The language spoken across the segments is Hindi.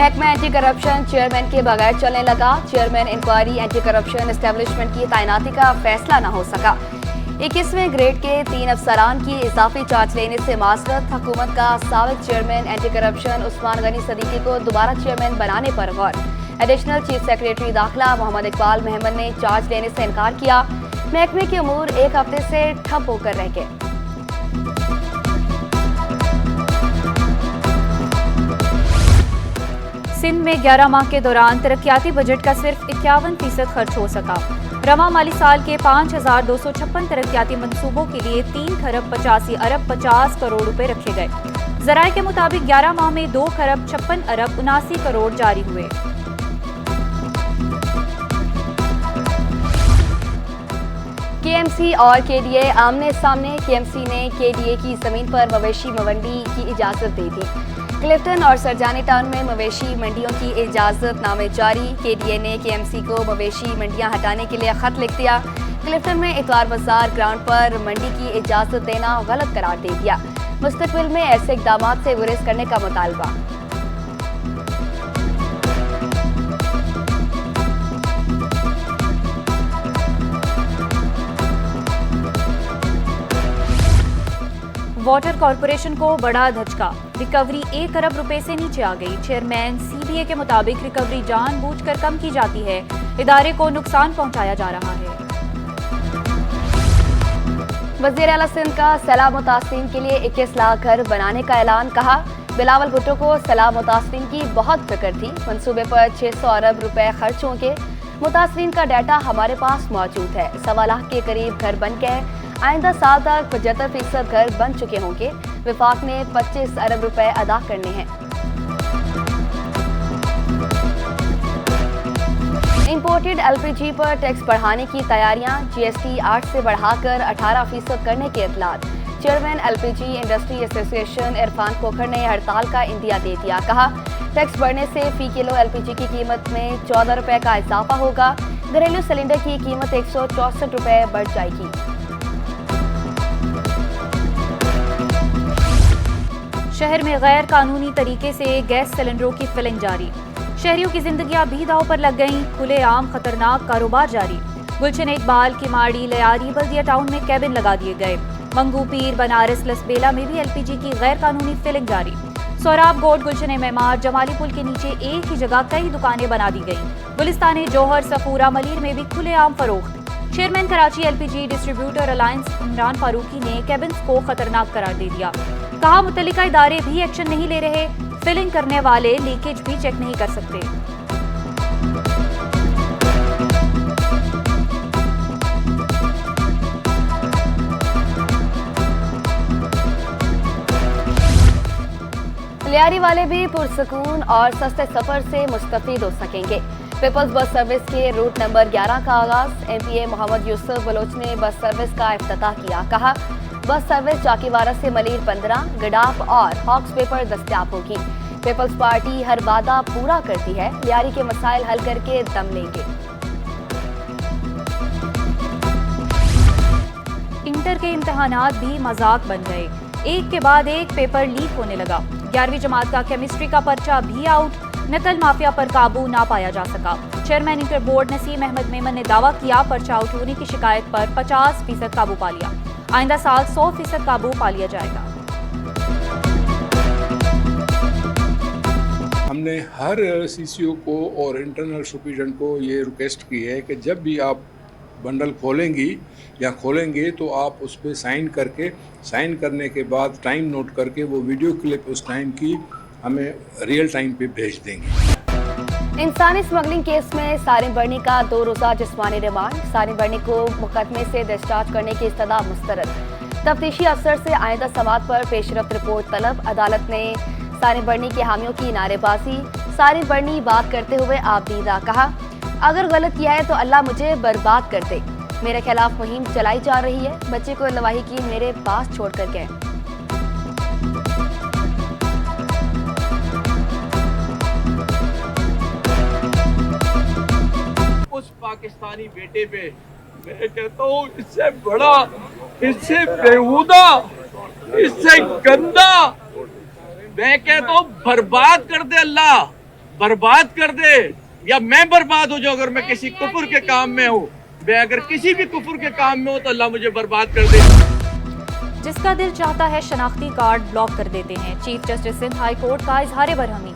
महकमा एंटी करप्शन चेयरमैन के बगैर चलने लगा। Chairman inquiry anti corruption establishment की तैनाती का फैसला न हो सका। 21वें ग्रेड के 3 अफसरान की इजाफी चार्ज लेने से माजरत। हुकूमत का साबिक chairman anti corruption Usman Ghani Siddiqui को दोबारा चेयरमैन बनाने पर गौर। एडिशनल चीफ सेक्रेटरी दाखिला मोहम्मद इकबाल महमद ने चार्ज लेने से इनकार किया। महकमे के अमूर एक हफ्ते से ठप होकर रह गए। सिंध में 11 माह के दौरान तरक्याती बजट का सिर्फ 51% खर्च हो सका। रवा माली साल के 5,256 तरक्याती मंसूबों के लिए 3 खरब 85 अरब 50 करोड़ रुपए रखे गए। जराये के मुताबिक 11 माह में 2 खरब 56 अरब 79 करोड़ जारी हुए। केएमसी और केडीए आमने सामने। केएमसी ने केडीए की जमीन पर मवेशी मंडी की इजाजत दे दी। क्लिफ्टन और सरजानी टाउन में मवेशी मंडियों की इजाजत नामे जारी। केडीए ने केएमसी को मवेशी मंडियां हटाने के लिए खत लिख दिया। क्लिफ्टन में इतवार बाजार ग्राउंड पर मंडी की इजाजत देना गलत करार दे दिया। मुस्तकबिल में ऐसे इकदाम से गुरेज करने का मुतालबा। वाटर कॉरपोरेशन को बड़ा धचका। रिकवरी 1 अरब रुपए से नीचे आ गई। चेयरमैन सीबीए के मुताबिक रिकवरी जानबूझकर कम की जाती है। इदारे को नुकसान पहुंचाया जा रहा है। वज़ीर आला सिंध का सैलाब मुतासिरीन के लिए 21 लाख घर बनाने का ऐलान। कहा, बिलावल भुट्टो को सैलाब मुतासिरीन की बहुत फिक्र थी। मंसूबे पर 600 अरब रुपए खर्च होंगे। मुतासिरीन का डाटा हमारे पास मौजूद है। 1.25 लाख के करीब घर बन गए। आइंदा साल तक 75% घर बन चुके होंगे। विफाक ने 25 अरब रुपए अदा करने हैं। इंपोर्टेड एलपीजी पर टैक्स बढ़ाने की तैयारियां। जीएसटी 8 से बढ़ाकर 18% करने के इतलात। Chairman LPG industry association Irfan Khokhar ने हड़ताल का इंदिया दे दिया। कहा, टैक्स बढ़ने से फी किलो एलपीजी की कीमत में 14 रुपए का इजाफा होगा। घरेलू सिलेंडर की कीमत 164 रुपए बढ़ जाएगी। शहर में गैर कानूनी तरीके से गैस सिलेंडरों की फिलिंग जारी। शहरियों की जिंदगियां भी दांव पर लग गईं। खुलेआम खतरनाक कारोबार जारी। गुलशन इकबाल, किमाड़ी, लयारी, बल्दिया टाउन में कैबिन लगा दिए गए। मंगू पीर, बनारस, लसबेला में भी एलपीजी की गैर कानूनी फिलिंग जारी। सोराब गोड, गुलशन मेमार, जमाली पुल के नीचे एक ही जगह कई दुकानें बना दी गईं। गुलिस्तान जौहर, सफूरा, मलीर में भी खुलेआम फरोख्त। Chairman Karachi LPG distributor alliance Imran Farooqui ने कैबिन्स को खतरनाक करार दे दिया। कहा, मुतल्लिका इदारे भी एक्शन नहीं ले रहे। फिलिंग करने वाले लीकेज भी चेक नहीं कर सकते। लियारी वाले भी पुरसकून और सस्ते सफर से मुस्तफीद हो सकेंगे। पीपल्स बस सर्विस के रूट नंबर 11 का आगाज। एमपीए मोहम्मद यूसुफ बलोच ने बस सर्विस का इफ्तिताह किया। कहा, बस सर्विस चाकीवारा से मलीर 15, गडाप और हॉक्स पे पर दस्तयाब होगी। पीपल्स पार्टी हर वादा पूरा करती है। लियारी के मसाइल हल करके दम लेंगे। इंटर के इम्तिहानात भी मजाक बन गए। एक के बाद एक पेपर लीक होने लगा। 11वीं जमात का केमिस्ट्री का पर्चा भी आउट। नकल माफिया पर काबू ना पाया जा सका। Chairman inter board Naseem Ahmed Memon ने दावा किया, पर्चा आउट होने की शिकायत पर 50% काबू पा लिया। आइंदा साल 100% काबू पा लिया जाएगा। हमने हर सीसीओ को और इंटरनल सुपरविजन को ये रिक्वेस्ट की है कि जब भी आप बंडल खोलेंगी या खोलेंगे तो आप उस पर साइन करने के बाद टाइम नोट करके वो वीडियो क्लिप उस टाइम की हमें रियल टाइम पे भेज देंगे। इंसानी स्मगलिंग केस में सारिन बर्नी का 2 रोज़ा जिस्मानी रिमांड। सारिन बर्नी को मुकदमे से डिस्चार्ज करने की इस्तदा मुस्तरद। तफ्तीशी अफसर से आइंदा समात पर पेशरफ्त रिपोर्ट तलब। अदालत ने सारिन बर्नी के हामियों की नारेबाजी। सारिन बर्नी बात करते हुए आबदीदा। कहा, अगर गलत किया है तो अल्लाह मुझे बर्बाद कर दे। मेरे खिलाफ मुहिम चलाई जा रही है। बच्चे को लवाही की मेरे पास छोड़ कर गए। उस पाकिस्तानी बेटे पे मैं कहता हूँ, इससे बड़ा, इससे बेहुदा, इससे गंदा, मैं कहता हूँ बर्बाद कर दे अल्लाह। बर्बाद कर दे या मैं बर्बाद हो जाऊं। अगर मैं किसी कुफर के काम में हूँ, मैं अगर किसी भी कुफर के काम में हूँ तो अल्लाह मुझे बर्बाद कर दे। जिसका दिल चाहता है शनाख्ती कार्ड ब्लॉक कर देते हैं। Chief justice Sindh high court का इजहार बरहमी।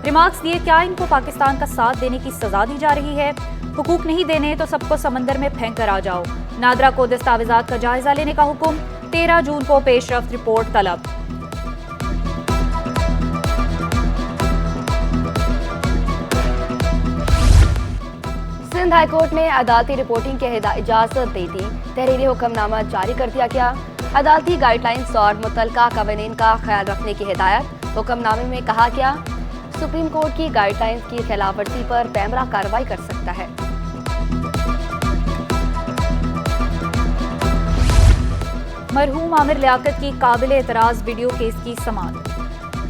रिमार्क्स दिए, क्या इनको पाकिस्तान का साथ देने की सजा दी जा रही है? हुकूक नहीं देने तो सबको समंदर में फेंक कर आ जाओ। नादरा को दस्तावेजात का जायजा लेने का हुक्म। 13 जून को पेशरफ्त रिपोर्ट तलब। सिंध हाईकोर्ट ने अदालती रिपोर्टिंग की इजाजत दे दी। तहरीरी हुक्मनामा जारी कर दिया गया। अदालती गाइडलाइंस और मुतल्लिका कवानीन का ख्याल रखने की हिदायत। हुक्मनामे में कहा गया, सुप्रीम कोर्ट की गाइडलाइंस की खिलाफवर्जी पर पैमरा कार्रवाई कर सकता है। मरहूम आमिर लियाकत की काबिल एतराज वीडियो केस की समाअत।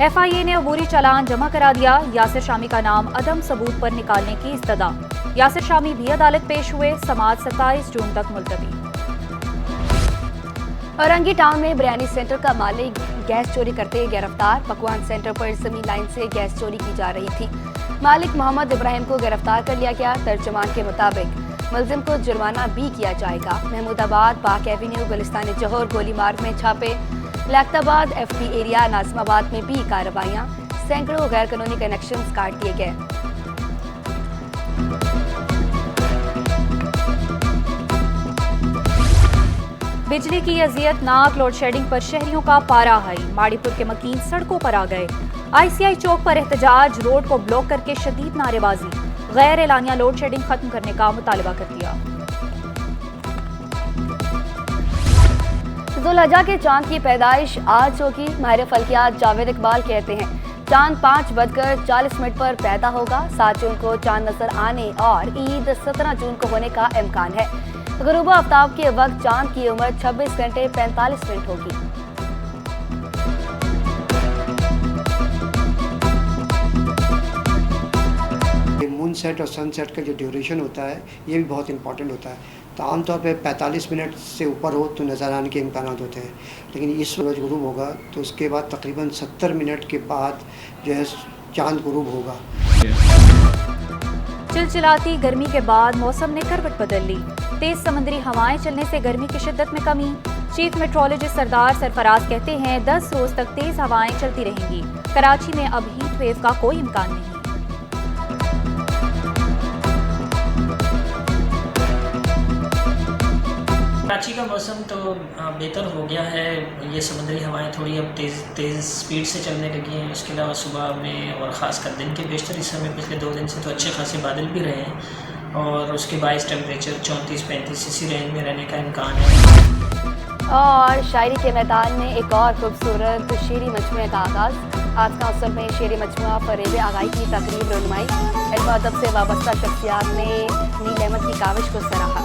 FIA ने अबूरी चालान जमा करा दिया। यासिर शामी का नाम अदम सबूत पर निकालने की इस्तदा। यासिर शामी भी अदालत पेश हुए। समाअत 27 जून तक मुलतवी। औरंगी टाउन में बिरयानी सेंटर का मालिक गैस चोरी करते गिरफ्तार। पकवान सेंटर पर जमीन लाइन से गैस चोरी की जा रही थी। मालिक मोहम्मद इब्राहिम को गिरफ्तार कर लिया गया। तर्जुमान के मुताबिक मुलजिम को जुर्माना भी किया जाएगा। महमूदाबाद, पाक एवेन्यू, गुलिस्तान जौहर, गोली मार्ग में छापे। लैक्ताबाद, FP एरिया, नाजिमाबाद में भी कार्रवाइयां। सैकड़ों गैर कानूनी कनेक्शन काट दिए गए। बिजली की अजियतनाक लोड शेडिंग पर शहरियों का पारा हाई। माड़ीपुर के मकीन सड़कों पर आ गए। ICI चौक पर एहतजाज, रोड को ब्लॉक करके शदीद नारेबाजी। गैर एलानिया लोड शेडिंग खत्म करने का मुतालबा कर दिया। जुलहज्जा के चांद की पैदाइश आज होगी। माहिर फल्कियात जावेद इकबाल कहते हैं, चांद 5:40 पर पैदा होगा। 7 जून को चांद नजर आने और ईद 17 जून को होने का इम्कान है। गुरूब आफ्ताब के वक्त चांद की उम्र 26 घंटे 45 मिनट होगी। मून सेट और सनसेट का जो ड्यूरेशन होता है ये भी बहुत इंपॉर्टेंट होता है। तो आमतौर पे 45 मिनट से ऊपर हो तो नज़र आने के इम्कान होते हैं, लेकिन इस सूरज गुरूब होगा तो उसके बाद तकरीबन 70 मिनट के बाद जो है चांद गुरूब होगा। चिलचिलाती गर्मी के बाद मौसम ने करवट बदल ली। तेज समुद्री हवाएं चलने से गर्मी की शिद्दत में कमी। चीफ मेट्रोलॉजिस्ट सरदार सरफराज कहते हैं 10 रोज तक तेज हवाएं चलती रहेंगी। कराची में अब हीट वेव का कोई इम्कान नहीं। कराची का मौसम तो बेहतर हो गया है। ये समुद्री हवाएं थोड़ी अब तेज़ स्पीड से चलने लगी हैं। इसके अलावा सुबह में और ख़ासकर दिन के बेशतर हिस्से में पिछले 2 दिन से तो अच्छे खासे बादल भी रहे हैं और उसके बायस टेम्परेचर 34-35 इसी रेंज में रहने का इम्कान है। और शायरी के मैदान में एक और खूबसूरत शेरी मजमुए का आगाज़। आज काउंसिल में शेरी मजमुआ फरेब आगाही की तकरीब रनुमाई। इल्म अदब से वाबस्ता शख्सियात ने नील अहमद की काविश को सराहा।